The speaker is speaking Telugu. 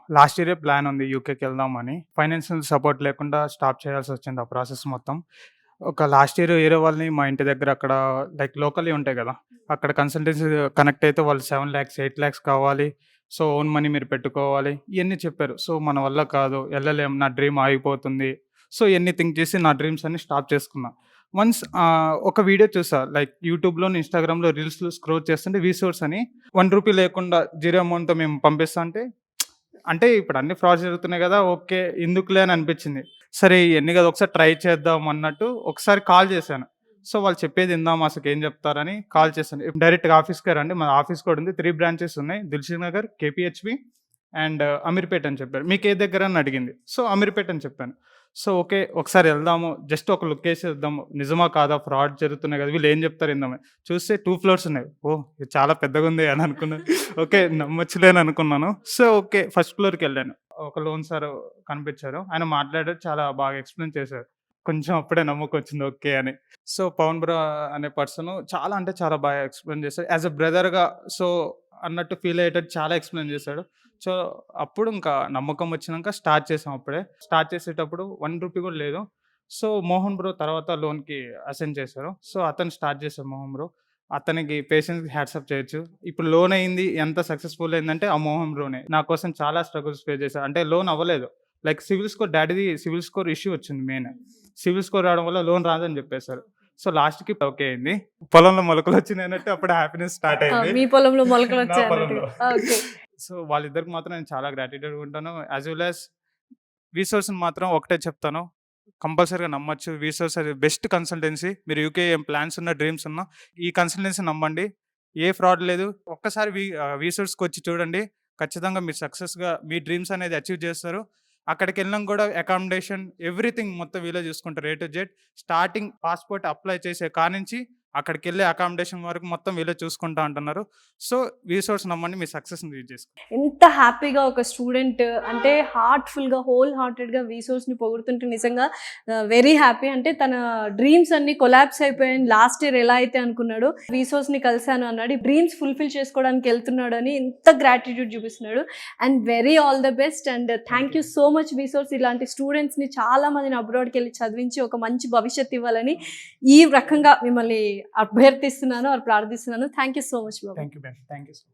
లాస్ట్ ఇయరే ప్లాన్ ఉంది యూకేకి వెళ్దామని. ఫైనాన్షియల్ సపోర్ట్ లేకుండా స్టాప్ చేయాల్సొచ్చింది ఆ ప్రాసెస్ మొత్తం. ఒక లాస్ట్ ఇయర్ వేరే వాళ్ళని మా ఇంటి దగ్గర అక్కడ లైక్ లోకల్‌వి ఉంటాయి గదా! అక్కడ కన్సల్టెన్సీ కనెక్ట్ అయితే వాళ్ళు 7,00,000, 8,00,000 కావాలి. సో, ఓన్ మనీ మీరు పెట్టుకోవాలి. ఇయన్నీ చెప్పారు. సో, మన వల్ల కాదు, ఎళ్ళలేం, నా డ్రీమ్ ఆగిపోతుంది. సో, ఇయన్నీ థింక్ చేసి నా డ్రీమ్స్ అన్ని స్టాప్ చేసుకున్నా. వన్స్ ఒక వీడియో చూసా. లైక్ యూట్యూబ్‌లోను, ఇన్‌స్టాగ్రామ్‌లో రీల్స్‌లో స్క్రోల్ చేస్తుంటే వీసోర్స్ అని రూ. 1 లేకుండా జీరో అమౌంట్‌తో మేము పంపిస్తా అంటే ఇప్పుడు అన్ని ఫ్రాడ్స్ జరుగుతున్నాయి గదా! ఓకే. ఎందుకులే అని అనిపించింది. సరే ఇయన్నీ గదా! ఒకసారి ట్రై చేద్దాం అన్నట్టు ఒకసారి కాల్ చేశాను. సో, వాళ్ళు చెప్పేది ఇందాం అసలుకేం చెప్తారని కాల్ చేశాను. డైరెక్ట్‌గా ఆఫీస్‌కే రండి. మా ఆఫీస్ కూడా ఉంది. 3 బ్రాంచెస్ ఉన్నాయి. దిల్‌సుఖ్ నగర్, కేపీహెచ్‌బీ అండ్ అమీర్పేట్ అని చెప్పారు. మీకే దగ్గర అని అడిగింది. సో, అమీర్పేట్ అని చెప్పాను. So, okay. ఒకసారి ఎళ్దాము. జస్ట్ ఒక లుక్కేసేద్దాము. నిజమా కాదా? ఫ్రాడ్ జరుగుతున్నాయి గదా! వీళ్ళేం చెప్తారు ఇందామని. చూస్తే 2 ఫ్లోర్స్ ఉన్నాయి. ఓహ్! ఇది చాలా పెద్దగుంది అని అనుకున్నాను. ఓకే. నమ్మొచ్చులే అని అనుకున్నాను. So, okay. ఫస్ట్ ఫ్లోర్‌కెళ్ళాను. ఒక లోన్ సార్ కనిపించారు. ఆయన మాట్లాడారు. చాలా బాగా ఎక్స్‌ప్లెయిన్ చేశారు. కొంచెం అప్పుడే నమ్మకమొచ్చింది ఓకే అని. సో, పవన్ బ్రో అనే పర్సను చాలా అంటే చాలా బాగా ఎక్స్‌ప్లెయిన్ చేశారు. యాస్ ఎ బ్రదర్‌గా సో, అన్నట్టు ఫీల్ అయ్యేటట్టు చాలా ఎక్స్‌ప్లెయిన్ చేశాడు. సో, అప్పుడు ఇంకా నమ్మకం వచ్చినంక స్టార్ట్ చేసాం అప్పుడే. స్టార్ట్ చేసేటప్పుడు రూ. 1 కూడా లేదు. సో, మోహన్ బ్రో తర్వాత లోన్‌కి అసైన్ చేశారు. సో, అతను స్టార్ట్ చేశారు మోహన్ బ్రో. అతనికి పేషెన్స్‌కి హ్యాట్స్ ఆఫ్ చేయొచ్చు. ఇప్పుడు లోన్ అయింది ఎంత సక్సెస్‌ఫుల్ అయిందంటే ఆ మోహన్ బ్రోనే. నా కోసం చాలా స్ట్రగుల్స్ ఫేస్ చేశారు. అంటే లోన్ అవ్వలేదు. లైక్ సివిల్ స్కోర్ డ్యాడీది సివిల్ స్కోర్ ఇష్యూ వచ్చింది మెయిన్. సివిల్ స్కోర్ రావడం వల్ల లోన్ రాదని చెప్పేసారు. సో, లాస్ట్‌కి ఓకే అయింది. పొలంలో మొలకలొచ్చినాయన్నట్టు అప్పుడు హ్యాపీనెస్ స్టార్ట్ అయింది. మీ పొలంలో నా మొలకలొచ్చాయన్నట్టుగా. పొలంలో. ఓకే. సో, వాళ్ళిద్దరికి మాత్రం నేను చాలా గ్రాటిట్యూడ్‌గా ఉంటాను. యాస్ వెల్ యాస్ వీసోర్స్‌ని మాత్రం ఒకటే చెప్తాను. కంపల్సరీగా నమ్మొచ్చు. వీసోర్స్ అది బెస్ట్ కన్సల్టెన్సీ. మీరు యూకే ఏం ప్లాన్స్ ఉన్నా, డ్రీమ్స్ ఉన్నా ఈ కన్సల్టెన్సీ నమ్మండి. ఏ ఫ్రాడ్ లేదు. ఒక్కసారి వీసోర్స్‌కొచ్చి చూడండి. ఖచ్చితంగా మీరు సక్సెస్‌గా మీ డ్రీమ్స్ అనేది అచీవ్ చేస్తారు. అక్కడికెళ్ళినంక గూడా అకామిడేషన్ ఎవ్రీథింగ్ మొత్తం వీళ్ళే చూసుకుంటారు. A to Z. Starting passport apply చేసే కానించి అక్కడికెళ్ళే అకామిడేషన్ వరకు మొత్తం వీళ్ళే చూసుకుంటా అంటున్నారు. సో, వీసోర్స్ నమ్మండి. మీ సక్సెస్‌ని రీచ్ చేసుకోండి. ఎంత హ్యాపీగా ఒక స్టూడెంట్ అంటే హార్ట్‌ఫుల్‌గా, హోల్ హార్టెడ్‌గా వీసోర్స్‌ని పొగుడుతుంటే నిజంగా వెరీ హ్యాపీ. అంటే తన డ్రీమ్స్ అన్నీ కొలాప్స్ అయిపోయాయని లాస్ట్ ఇయర్ ఎలా అయితే అనుకున్నాడో వీసోర్స్‌ని కలిసాను అన్నాడు. ఈ డ్రీమ్స్ ఫుల్‌ఫిల్ చేసుకోవడానికి ఎళ్తున్నాడని ఎంత గ్రాటిట్యూడ్ చూపిస్తున్నాడు. And very all the best and thank you so much వీసోర్స్. ఇలాంటి స్టూడెంట్స్‌ని చాలా మందిని అబ్రాడ్‌కెళ్ళి చదివించి ఒక మంచి భవిష్యత్తు ఇవ్వాలని ఈ రకంగా మిమ్మల్ని అభ్యర్థిస్తున్నాను ఆర్ ప్రార్థిస్తున్నాను. Thank you so much Babu. Thank you. Thank you.